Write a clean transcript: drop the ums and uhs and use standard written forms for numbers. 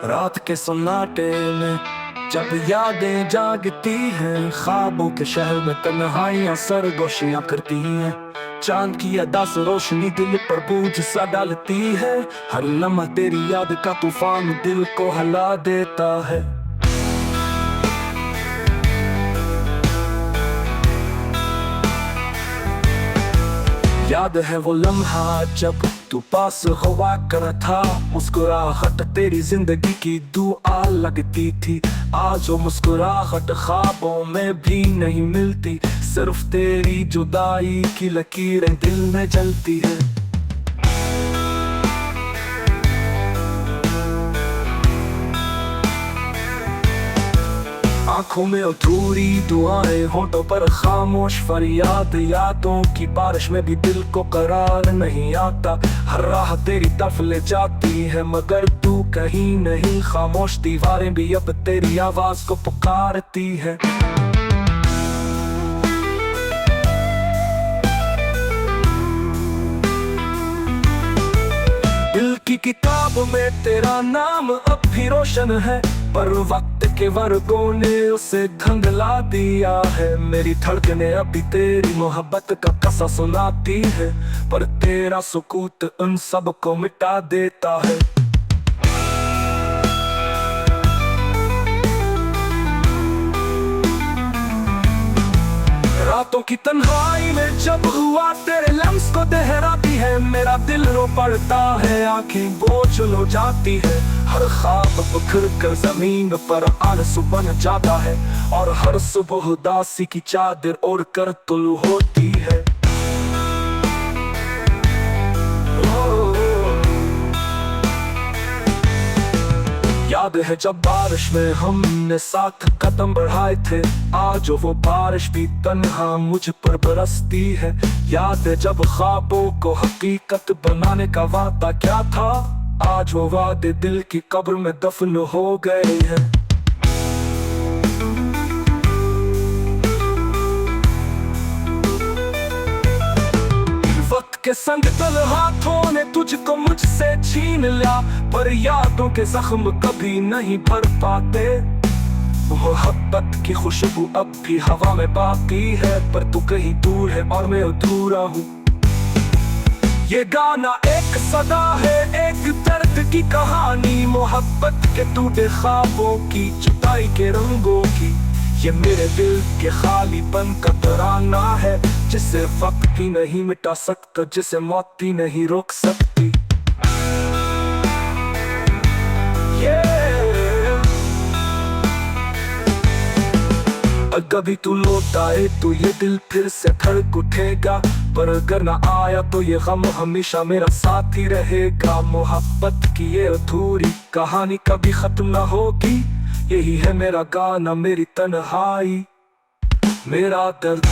रात के सन्नाटे में जब यादें जागती हैं, ख्वाबों के शहर में तन्हाइयां सरगोशियां करती हैं। चांद की अदा से रोशनी दिल पर बोझ सा डालती है। हर लम्हा तेरी याद का तूफान दिल को हिला देता है। याद है वो लम्हा जब तू पास हुआ कर था, मुस्कुराहट तेरी जिंदगी की दुआ लगती थी। आज वो मुस्कुराहट ख्वाबों में भी नहीं मिलती, सिर्फ तेरी जुदाई की लकीरें दिल में जलती है। आंखों में अधूरी दुआएं, होठों पर खामोश फरियाद। यादों की बारिश में भी दिल को करार नहीं आता। हर राह तेरी तरफ ले जाती है मगर तू कहीं नहीं। खामोश दीवारें भी अब तेरी आवाज को पुकारती है। दिल की किताब में तेरा नाम अब भी रोशन है, पर वक्त के वर्गों ने उसे धुंधला दिया है। मेरी धड़कनें अभी तेरी मोहब्बत का किस्सा सुनाती है, पर तेरा सुकूत उन सब को मिटा देता है। रातों की तन्हाई में जब हुआ तेरे लम्स को दोहराती है, मेरा दिल रो पड़ता है, आंखें बोझ हो जाती है। हर ख्वाब बिखर कर जमीन पर आलस बन जाता है, और हर सुबह उदासी की चादर ओढ़ कर तुल होती है। याद है जब बारिश में हमने साथ कदम बढ़ाए थे, आज वो बारिश भी तन्हा मुझ पर बरसती है। याद है जब ख्वाबों को हकीकत बनाने का वादा क्या था, आज वो वादे दिल की कब्र में दफन हो गए हैं। वक्त के संग तल हाथों ने तुझको मुझसे छीन लिया, पर यादों के जख्म कभी नहीं भर पाते। मोहब्बत की खुशबू अब भी हवा में बाकी है, पर तू कहीं दूर है और मैं अधूरा हूँ। ये गाना एक सदा है, एक दर्द की कहानी, मोहब्बत के टूटे ख्वाबों की, जुदाई के रंगों की। ये मेरे दिल के खालीपन का तराना है, जिसे वक्त भी नहीं मिटा सकता, जिसे मौत भी नहीं रोक सकती। कभी तू लौट आए तो ये दिल फिर से धड़क उठेगा, पर अगर ना आया तो ये गम हमेशा मेरा साथ ही रहेगा। मोहब्बत की ये अधूरी कहानी कभी खत्म ना होगी, यही है मेरा गाना, मेरी तन्हाई, मेरा दर्द।